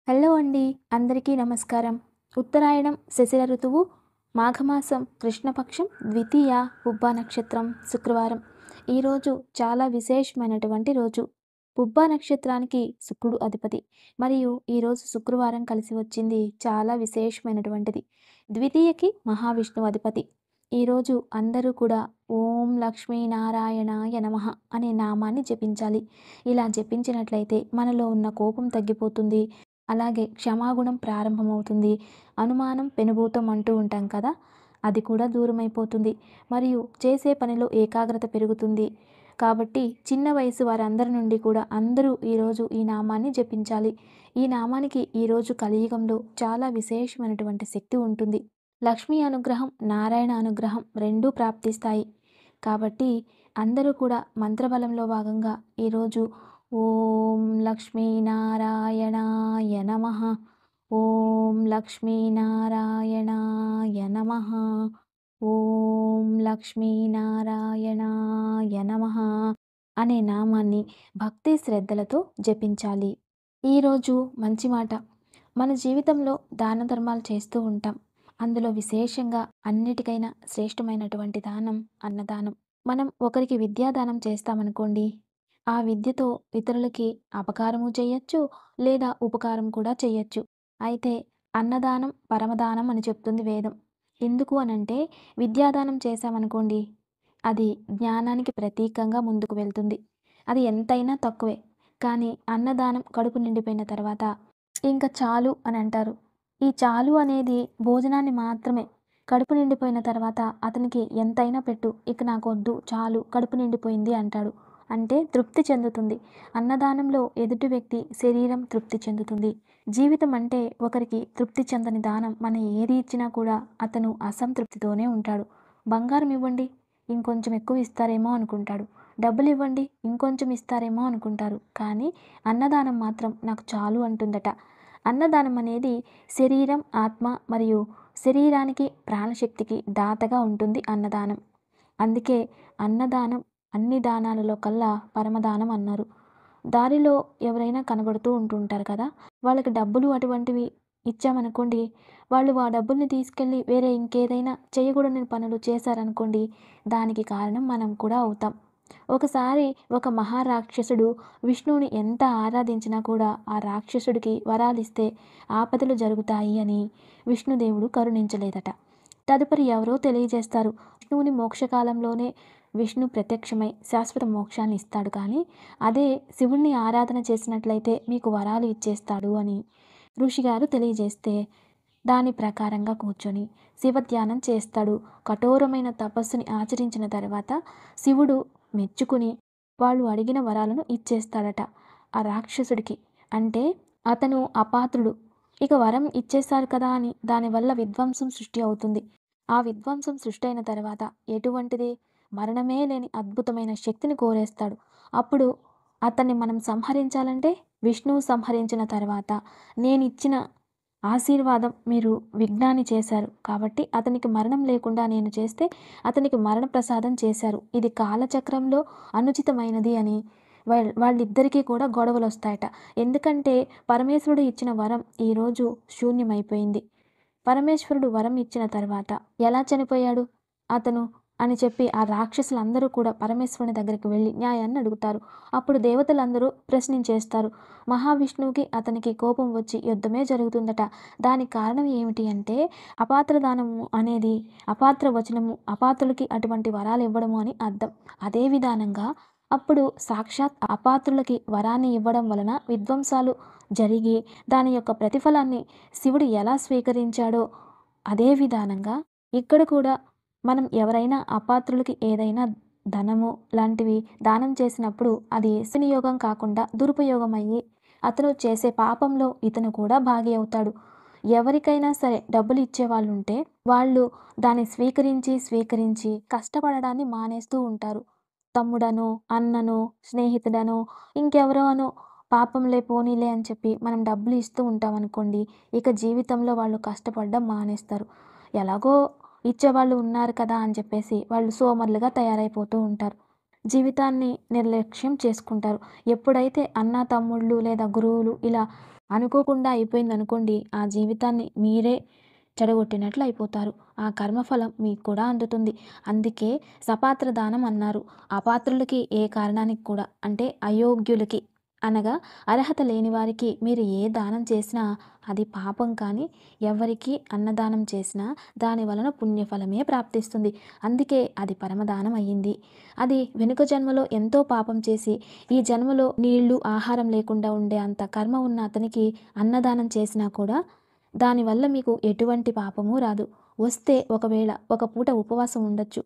Hello అండి, అందరికీ నమస్కారం. ఉత్తరాయణం శశిర ఋతువు, మాఘమాసం కృష్ణపక్షం, ద్వితీయ పుబ్బా నక్షత్రం, శుక్రవారం. ఈరోజు చాలా విశేషమైనటువంటి రోజు. పుబ్బా నక్షత్రానికి శుక్రుడు అధిపతి. మరియు ఈరోజు శుక్రవారం కలిసి వచ్చింది, చాలా విశేషమైనటువంటిది. ద్వితీయకి మహావిష్ణువు అధిపతి. ఈరోజు అందరూ కూడా ఓం లక్ష్మీనారాయణాయ నమః అనే నామాన్ని జపించాలి. ఇలా జపించినట్లయితే మనలో ఉన్న కోపం తగ్గిపోతుంది. అలాగే క్షమాగుణం ప్రారంభమవుతుంది. అనుమానం పెనుభూతం అంటూ ఉంటాం కదా, అది కూడా దూరమైపోతుంది. మరియు చేసే పనిలో ఏకాగ్రత పెరుగుతుంది. కాబట్టి చిన్న వయసు వారందరి నుండి కూడా అందరూ ఈరోజు ఈ నామాన్ని జపించాలి. ఈ నామానికి ఈరోజు కలియుగంలో చాలా విశేషమైనటువంటి శక్తి ఉంటుంది. లక్ష్మీ అనుగ్రహం, నారాయణ అనుగ్రహం రెండూ ప్రాప్తిస్తాయి. కాబట్టి అందరూ కూడా మంత్రబలంలో భాగంగా ఈరోజు ఓం లక్ష్మీనారాయణాయ నమః, ఓం లక్ష్మీనారాయణాయ నమః, ఓం లక్ష్మీనారాయణాయ నమః అనే నామాన్ని భక్తి శ్రద్ధలతో జపించాలి. ఈరోజు మంచి మాట. మన జీవితంలో దాన ధర్మాలు చేస్తూ ఉంటాం. అందులో విశేషంగా అన్నిటికైనా శ్రేష్టమైనటువంటి దానం అన్నదానం. మనం ఒకరికి విద్యాదానం చేస్తామనుకోండి, ఆ విద్యతో ఇతరులకి అపకారము చేయొచ్చు, లేదా ఉపకారం కూడా చేయొచ్చు. అయితే అన్నదానం పరమదానం అని చెప్తుంది వేదం. ఎందుకు అనంటే, విద్యాదానం చేశామనుకోండి, అది జ్ఞానానికి ప్రతీకంగా ముందుకు వెళ్తుంది. అది ఎంతైనా తక్కువే. కానీ అన్నదానం కడుపు నిండిపోయిన తర్వాత ఇంకా చాలు అని అంటారు. ఈ చాలు అనేది భోజనాన్ని మాత్రమే. కడుపు నిండిపోయిన తర్వాత అతనికి ఎంతైనా పెట్టు, ఇక నాకొద్దు, చాలు, కడుపు నిండిపోయింది అంటాడు. అంటే తృప్తి చెందుతుంది. అన్నదానంలో ఎదుటి వ్యక్తి శరీరం తృప్తి చెందుతుంది. జీవితం అంటే ఒకరికి తృప్తి చెందని దానం. మనం ఏది ఇచ్చినా కూడా అతను అసంతృప్తితోనే ఉంటాడు. బంగారం ఇవ్వండి, ఇంకొంచెం ఎక్కువ ఇస్తారేమో అనుకుంటాడు. డబ్బులు ఇవ్వండి, ఇంకొంచెం ఇస్తారేమో అనుకుంటారు. కానీ అన్నదానం మాత్రం నాకు చాలు అంటుందట. అన్నదానం అనేది శరీరం, ఆత్మ మరియు శరీరానికి ప్రాణశక్తికి దాతగా ఉంటుంది అన్నదానం. అందుకే అన్నదానం అన్ని దానాలలో కల్లా పరమదానం అన్నారు. దారిలో ఎవరైనా కనబడుతూ ఉంటుంటారు కదా, వాళ్ళకి డబ్బులు అటువంటివి ఇచ్చామనుకోండి, వాళ్ళు ఆ డబ్బుల్ని తీసుకెళ్ళి వేరే ఇంకేదైనా చేయకూడని పనులు చేశారనుకోండి, దానికి కారణం మనం కూడా అవుతాం. ఒకసారి ఒక మహారాక్షసుడు విష్ణువుని ఎంత ఆరాధించినా కూడా ఆ రాక్షసుడికి వరాలిస్తే ఆపదలు జరుగుతాయి అని విష్ణుదేవుడు కరుణించలేదట. తదుపరి ఎవరో తెలియజేస్తారు, విష్ణువుని మోక్షకాలంలోనే విష్ణు ప్రత్యక్షమై శాశ్వత మోక్షాన్ని ఇస్తాడు, కానీ అదే శివుణ్ణి ఆరాధన చేసినట్లయితే మీకు వరాలు ఇచ్చేస్తాడు అని ఋషిగారు తెలియజేస్తే, దాని ప్రకారంగా కూర్చొని శివధ్యానం చేస్తాడు. కఠోరమైన తపస్సుని ఆచరించిన తర్వాత శివుడు మెచ్చుకుని వాళ్ళు అడిగిన వరాలను ఇచ్చేస్తాడట ఆ రాక్షసుడికి. అంటే అతను అపాత్రుడు. ఇక వరం ఇచ్చేశారు కదా అని దానివల్ల విధ్వంసం సృష్టి అవుతుంది. ఆ విధ్వంసం సృష్టి అయిన తర్వాత ఎటువంటిది, మరణమే లేని అద్భుతమైన శక్తిని కోరేస్తాడు. అప్పుడు అతన్ని మనం సంహరించాలంటే విష్ణువు సంహరించిన తర్వాత నేనిచ్చిన ఆశీర్వాదం మీరు విజ్ఞాని చేశారు కాబట్టి అతనికి మరణం లేకుండా నేను చేస్తే అతనికి మరణ ప్రసాదం చేశారు. ఇది కాలచక్రంలో అనుచితమైనది అని వాళ్ళిద్దరికీ కూడా గొడవలు వస్తాయట. ఎందుకంటే పరమేశ్వరుడు ఇచ్చిన వరం ఈరోజు శూన్యమైపోయింది. పరమేశ్వరుడు వరం ఇచ్చిన తర్వాత ఎలా చనిపోయాడు అతను అని చెప్పి ఆ రాక్షసులందరూ కూడా పరమేశ్వరుని దగ్గరికి వెళ్ళి న్యాయాన్ని అడుగుతారు. అప్పుడు దేవతలందరూ ప్రశ్నించేస్తారు. మహావిష్ణువుకి అతనికి కోపం వచ్చి యుద్ధమే జరుగుతుందట. దానికి కారణం ఏమిటి అంటే అపాత్రదానము అనేది అపాత్ర వచనము, అపాత్రులకి అటువంటి వరాలు ఇవ్వడము అని అర్థం. అదే విధానంగా అప్పుడు సాక్షాత్ అపాత్రులకి వరాన్ని ఇవ్వడం వలన విధ్వంసాలు జరిగి దాని యొక్క ప్రతిఫలాన్ని శివుడు ఎలా స్వీకరించాడో అదే విధానంగా ఇక్కడ కూడా మనం ఎవరైనా అపాత్రులకి ఏదైనా ధనము లాంటివి దానం చేసినప్పుడు అది వినియోగం కాకుండా దురుపయోగం అయ్యి అతను చేసే పాపంలో ఇతను కూడా భాగి అవుతాడు. ఎవరికైనా సరే డబ్బులు ఇచ్చేవాళ్ళు ఉంటే వాళ్ళు దాన్ని స్వీకరించి కష్టపడడాన్ని మానేస్తూ ఉంటారు. తమ్ముడనో, అన్ననో, స్నేహితుడనో, ఇంకెవరో అనో పాపంలే పోనీలే అని చెప్పి మనం డబ్బులు ఇస్తూ ఉంటాం అనుకోండి, ఇక జీవితంలో వాళ్ళు కష్టపడడం మానేస్తారు. ఎలాగో ఇచ్చేవాళ్ళు ఉన్నారు కదా అని చెప్పేసి వాళ్ళు సోమరులుగా తయారైపోతూ ఉంటారు. జీవితాన్ని నిర్లక్ష్యం చేసుకుంటారు. ఎప్పుడైతే అన్న, తమ్ముళ్ళు లేదా గురువులు ఇలా అనుకోకుండా అయిపోయిందనుకోండి, ఆ జీవితాన్ని మీరే చెడగొట్టినట్లు అయిపోతారు. ఆ కర్మఫలం మీకు కూడా అందుతుంది. అందుకే సపాత్ర దానం అన్నారు. అపాత్రులకి ఏ కారణానికి కూడా అంటే అయోగ్యులకి అనగా అర్హత లేని వారికి మీరు ఏ దానం చేసినా అది పాపం కానీ, ఎవరికి అన్నదానం చేసినా దాని వలన పుణ్యఫలమే ప్రాప్తిస్తుంది. అందుకే అది పరమదానం అయ్యింది. అది వెనుక జన్మలో ఎంతో పాపం చేసి ఈ జన్మలో నీళ్లు, ఆహారం లేకుండా ఉండే అంత కర్మ ఉన్న అతనికి అన్నదానం చేసినా కూడా దానివల్ల మీకు ఎటువంటి పాపము రాదు. వస్తే ఒకవేళ ఒక పూట ఉపవాసం ఉండొచ్చు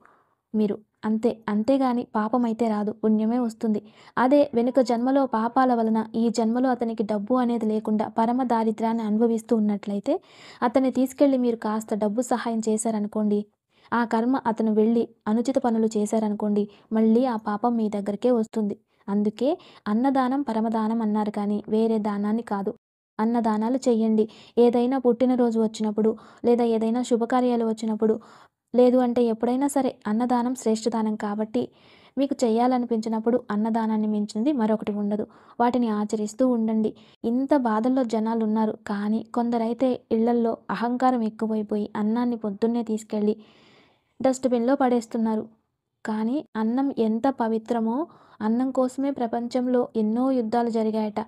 మీరు. అంతే. అంతేగాని పాపమైతే రాదు. పుణ్యమే వస్తుంది. అదే వెనుక జన్మలో పాపాల వలన ఈ జన్మలో అతనికి డబ్బు అనేది లేకుండా పరమ దారిద్ర్యాన్ని అనుభవిస్తూ ఉన్నట్లయితే అతన్ని తీసుకెళ్ళి మీరు కాస్త డబ్బు సహాయం చేశారనుకోండి, ఆ కర్మ అతను వెళ్ళి అనుచిత పనులు చేశారనుకోండి, మళ్ళీ ఆ పాపం మీ దగ్గరికే వస్తుంది. అందుకే అన్నదానం పరమదానం అన్నారు కానీ వేరే దానాన్ని కాదు. అన్నదానాలు చెయ్యండి. ఏదైనా పుట్టినరోజు వచ్చినప్పుడు, లేదా ఏదైనా శుభకార్యాలు వచ్చినప్పుడు, లేదు అంటే ఎప్పుడైనా సరే అన్నదానం శ్రేష్ఠదానం కాబట్టి మీకు చేయాలనిపించినప్పుడు అన్నదానాన్ని మించింది మరొకటి ఉండదు. వాటిని ఆచరిస్తూ ఉండండి. ఇంత బాధల్లో జనాలున్నారు. కానీ కొందరైతే ఇళ్లల్లో అహంకారం ఎక్కువైపోయి అన్నాన్ని పొద్దున్నే తీసుకెళ్ళి డస్ట్‌బిన్‌లో పడేస్తున్నారు. కానీ అన్నం ఎంత పవిత్రమో, అన్నం కోసమే ప్రపంచంలో ఎన్నో యుద్ధాలు జరిగాయట.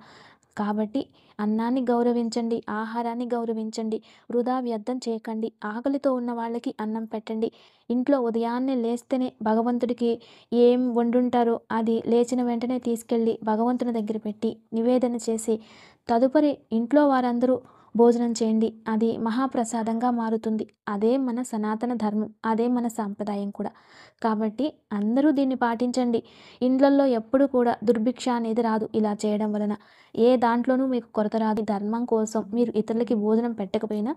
కాబట్టి అన్నాన్ని గౌరవించండి, ఆహారాన్ని గౌరవించండి, వృధా వ్యర్థం చేయకండి. ఆకలితో ఉన్న వాళ్ళకి అన్నం పెట్టండి. ఇంట్లో ఉదయాన్నే లేస్తేనే భగవంతుడికి ఏం వండుంటారో అది లేచిన వెంటనే తీసుకెళ్ళి భగవంతుని దగ్గర పెట్టి నివేదన చేసి, తదుపరి ఇంట్లో వారందరూ భోజనం చేయండి. అది మహాప్రసాదంగా మారుతుంది. అదే మన సనాతన ధర్మం. అదే మన సాంప్రదాయం కూడా. కాబట్టి అందరూ దీన్ని పాటించండి. ఇండ్లల్లో ఎప్పుడు కూడా దుర్భిక్ష అనేది రాదు ఇలా చేయడం వలన. ఏ దాంట్లోనూ మీకు కొరత రాదు. ధర్మం కోసం మీరు ఇతరులకి భోజనం పెట్టకపోయినా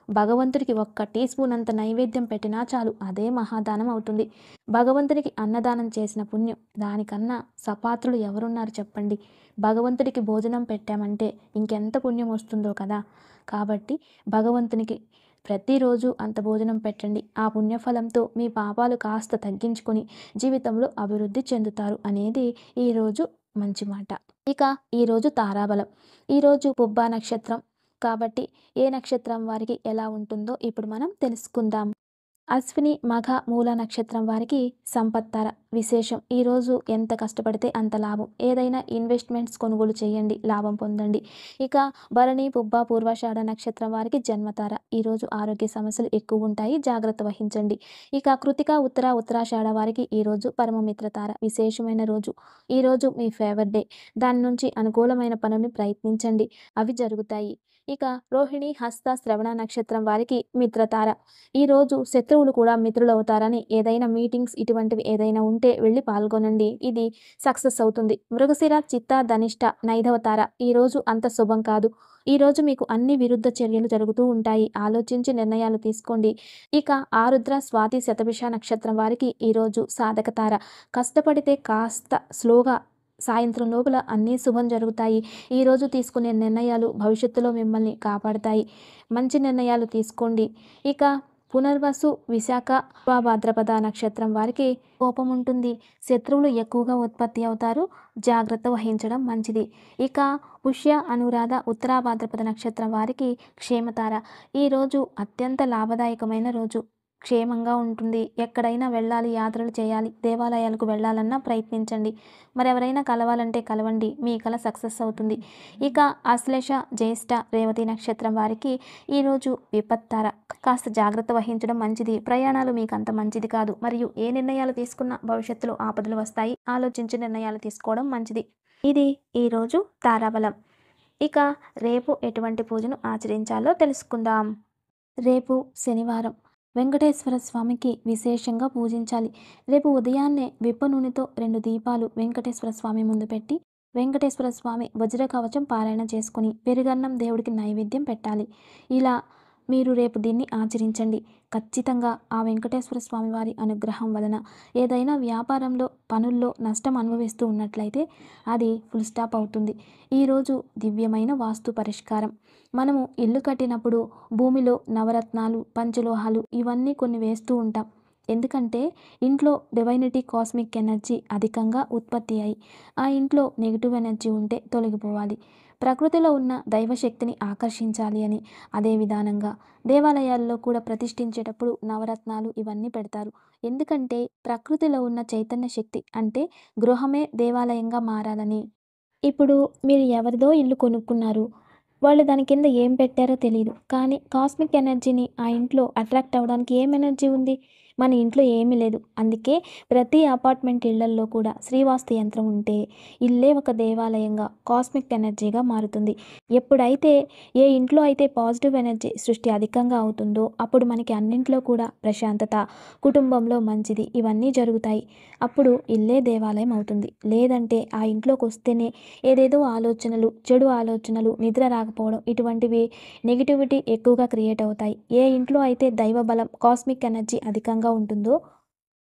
భగవంతుడికి ఒక్క టీ స్పూన్ అంత నైవేద్యం పెట్టినా చాలు. అదే మహాదానం అవుతుంది. భగవంతుడికి అన్నదానం చేసిన పుణ్యం దానికన్నా సపాత్రులు ఎవరున్నారు చెప్పండి. భగవంతుడికి భోజనం పెట్టామంటే ఇంకెంత పుణ్యం వస్తుందో కదా. కాబట్టి భగవంతునికి ప్రతిరోజు అంత భోజనం పెట్టండి. ఆ పుణ్యఫలంతో మీ పాపాలు కాస్త తగ్గించుకొని జీవితంలో అభివృద్ధి చెందుతారు అనేది ఈరోజు మంచి మాట. ఇక ఈరోజు తారాబలం. ఈరోజు పుబ్బా నక్షత్రం కాబట్టి ఏ నక్షత్రం వారికి ఎలా ఉంటుందో ఇప్పుడు మనం తెలుసుకుందాం. అశ్విని, మఘ, మూల నక్షత్రం వారికి సంపత్తార విశేషం. ఈరోజు ఎంత కష్టపడితే అంత లాభం. ఏదైనా ఇన్వెస్ట్మెంట్స్ కొనుగోలు చేయండి, లాభం పొందండి. ఇక భరణి, పుబ్బ, పూర్వాషాఢ నక్షత్రం వారికి జన్మతార. ఈరోజు ఆరోగ్య సమస్యలు ఎక్కువ ఉంటాయి, జాగ్రత్త వహించండి. ఇక కృతిక, ఉత్తర, ఉత్తరాషాఢ వారికి ఈరోజు పరమమిత్రతార విశేషమైన రోజు. ఈరోజు మీ ఫేవర్ డే. దాని నుంచి అనుకూలమైన పనులు ప్రయత్నించండి, అవి జరుగుతాయి. ఇక రోహిణి, హస్త, శ్రవణ నక్షత్రం వారికి మిత్రతార. ఈరోజు శత్రువులు కూడా మిత్రులవుతారని ఏదైనా మీటింగ్స్ ఇటువంటివి ఏదైనా ఉంటే వెళ్ళి పాల్గొనండి. ఇది సక్సెస్ అవుతుంది. మృగశిర, చిత్త, ధనిష్ట, నైదవతార. ఈరోజు అంత శుభం కాదు. ఈరోజు మీకు అన్ని విరుద్ధ చర్యలు జరుగుతూ ఉంటాయి. ఆలోచించి నిర్ణయాలు తీసుకోండి. ఇక ఆరుద్ర, స్వాతి, శతభిష నక్షత్రం వారికి ఈరోజు సాధకతార. కష్టపడితే కాస్త స్లోగా సాయంత్రం లోపల అన్నీ శుభం జరుగుతాయి. ఈరోజు తీసుకునే నిర్ణయాలు భవిష్యత్తులో మిమ్మల్ని కాపాడుతాయి. మంచి నిర్ణయాలు తీసుకోండి. ఇక పునర్వసు, విశాఖ, భాద్రపద నక్షత్రం వారికి కోపం ఉంటుంది. శత్రువులు ఎక్కువగా ఉత్పత్తి అవుతారు. జాగ్రత్త వహించడం మంచిది. ఇక పుష్య, అనురాధ, ఉత్తర భాద్రపద నక్షత్రం వారికి క్షేమతార. ఈరోజు అత్యంత లాభదాయకమైన రోజు. క్షేమంగా ఉంటుంది. ఎక్కడైనా వెళ్ళాలి, యాత్రలు చేయాలి, దేవాలయాలకు వెళ్ళాలన్నా ప్రయత్నించండి. మరెవరైనా కలవాలంటే కలవండి, మీ కల సక్సెస్ అవుతుంది. ఇక ఆశ్లేష, జ్యేష్ఠ, రేవతి నక్షత్రం వారికి ఈరోజు విపత్తార. కాస్త జాగ్రత్త వహించడం మంచిది. ప్రయాణాలు మీకు అంత మంచిది కాదు. మరియు ఏ నిర్ణయాలు తీసుకున్నా భవిష్యత్తులో ఆపదలు వస్తాయి. ఆలోచించి నిర్ణయాలు తీసుకోవడం మంచిది. ఇది ఈరోజు తారాబలం. ఇక రేపు ఎటువంటి పూజను ఆచరించాలో తెలుసుకుందాం. రేపు శనివారం. వెంకటేశ్వర స్వామికి విశేషంగా పూజించాలి. రేపు ఉదయాన్నే విప్ప నూనెతో 2 దీపాలు వెంకటేశ్వర స్వామి ముందు పెట్టి వెంకటేశ్వర స్వామి వజ్ర కవచం పారాయణ చేసుకుని పెరుగన్నం దేవుడికి నైవేద్యం పెట్టాలి. ఇలా మీరు రేపు దీన్ని ఆచరించండి. ఖచ్చితంగా ఆ వెంకటేశ్వర స్వామి వారి అనుగ్రహం వలన ఏదైనా వ్యాపారంలో, పనుల్లో నష్టం అనుభవిస్తూ ఉన్నట్లయితే అది ఫుల్ స్టాప్ అవుతుంది. ఈరోజు దివ్యమైన వాస్తు పరిష్కారం. మనము ఇల్లు కట్టినప్పుడు భూమిలో నవరత్నాలు, పంచలోహాలు ఇవన్నీ కొన్ని వేస్తూ ఉంటాం. ఎందుకంటే ఇంట్లో డివైనిటీ కాస్మిక్ ఎనర్జీ అధికంగా ఉత్పత్తి అయి ఆ ఇంట్లో నెగిటివ్ ఎనర్జీ ఉంటే తొలగిపోవాలి. ప్రకృతిలో ఉన్న దైవశక్తిని ఆకర్షించాలి అని. అదే విధానంగా దేవాలయాల్లో కూడా ప్రతిష్ఠించేటప్పుడు నవరత్నాలు ఇవన్నీ పెడతారు. ఎందుకంటే ప్రకృతిలో ఉన్న చైతన్య శక్తి అంటే గృహమే దేవాలయంగా మారాలని. ఇప్పుడు మీరు ఎవరిదో ఇల్లు కొనుక్కున్నారు. వాళ్ళు దాని కింద ఏం పెట్టారో తెలీదు. కానీ కాస్మిక్ ఎనర్జీని ఆ ఇంట్లో అట్రాక్ట్ అవ్వడానికి ఏం ఎనర్జీ ఉంది? మన ఇంట్లో ఏమీ లేదు. అందుకే ప్రతి అపార్ట్మెంట్ ఇళ్లల్లో కూడా శ్రీవాస్తు యంత్రం ఉంటే ఇల్లే ఒక దేవాలయంగా, కాస్మిక్ ఎనర్జీగా మారుతుంది. ఎప్పుడైతే ఏ ఇంట్లో అయితే పాజిటివ్ ఎనర్జీ సృష్టి అధికంగా అవుతుందో అప్పుడు మనకి అన్నింట్లో కూడా ప్రశాంతత, కుటుంబంలో మంచిది ఇవన్నీ జరుగుతాయి. అప్పుడు ఇల్లే దేవాలయం అవుతుంది. లేదంటే ఆ ఇంట్లోకి వస్తేనే ఏదేదో ఆలోచనలు, చెడు ఆలోచనలు, నిద్ర రాకపోవడం ఇటువంటివి నెగిటివిటీ ఎక్కువగా క్రియేట్ అవుతాయి. ఏ ఇంట్లో అయితే దైవ బలం, కాస్మిక్ ఎనర్జీ అధికంగా ఉంటుందో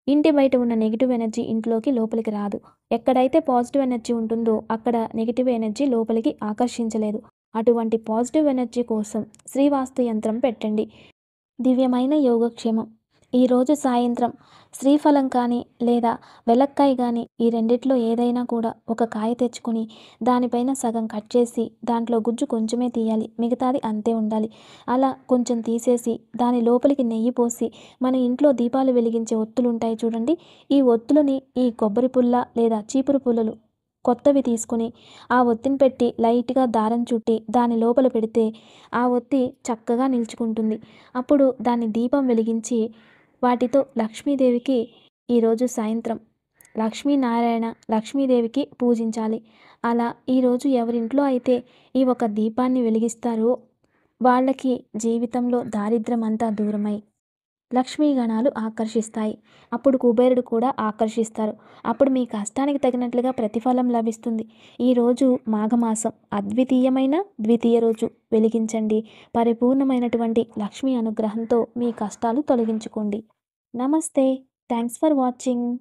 ఇంటి బయట ఉన్న నెగిటివ్ ఎనర్జీ ఇంట్లోకి లోపలికి రాదు. ఎక్కడైతే పాజిటివ్ ఎనర్జీ ఉంటుందో అక్కడ నెగిటివ్ ఎనర్జీ లోపలికి ఆకర్షించలేదు. అటువంటి పాజిటివ్ ఎనర్జీ కోసం శ్రీవాస్తు యంత్రం పెట్టండి. దివ్యమైన యోగక్షేమం. ఈరోజు సాయంత్రం శ్రీఫలం కానీ లేదా వెలక్కాయ కానీ ఈ రెండిట్లో ఏదైనా కూడా ఒక కాయ తెచ్చుకొని దానిపైన సగం కట్ చేసి దాంట్లో గుజ్జు కొంచెమే తీయాలి. మిగతాది అంతే ఉండాలి. అలా కొంచెం తీసేసి దాని లోపలికి నెయ్యి పోసి మన ఇంట్లో దీపాలు వెలిగించే ఒత్తులు ఉంటాయి చూడండి. ఈ ఒత్తులని ఈ కొబ్బరి పుల్ల లేదా చీపురు పుల్లలు కొత్తవి తీసుకుని ఆ ఒత్తిని పెట్టి లైట్గా దారం చుట్టి దాని లోపల పెడితే ఆ ఒత్తి చక్కగా నిల్చుకుంటుంది. అప్పుడు దాన్ని దీపం వెలిగించి వాటితో లక్ష్మీదేవికి ఈరోజు సాయంత్రం లక్ష్మీనారాయణ లక్ష్మీదేవికి పూజించాలి. అలా ఈరోజు ఎవరింట్లో అయితే ఈ ఒక దీపాన్ని వెలిగిస్తారో వాళ్ళకి జీవితంలో దారిద్ర్యం అంతా దూరమై లక్ష్మీ గణాలు ఆకర్షిస్తాయి. అప్పుడు కుబేరుడు కూడా ఆకర్షిస్తారు. అప్పుడు మీ కష్టానికి తగినట్లుగా ప్రతిఫలం లభిస్తుంది. ఈరోజు మాఘమాసం అద్వితీయమైన ద్వితీయ రోజు వెలిగించండి. పరిపూర్ణమైనటువంటి లక్ష్మీ అనుగ్రహంతో మీ కష్టాలు తొలగించుకోండి. నమస్తే. Thanks for watching.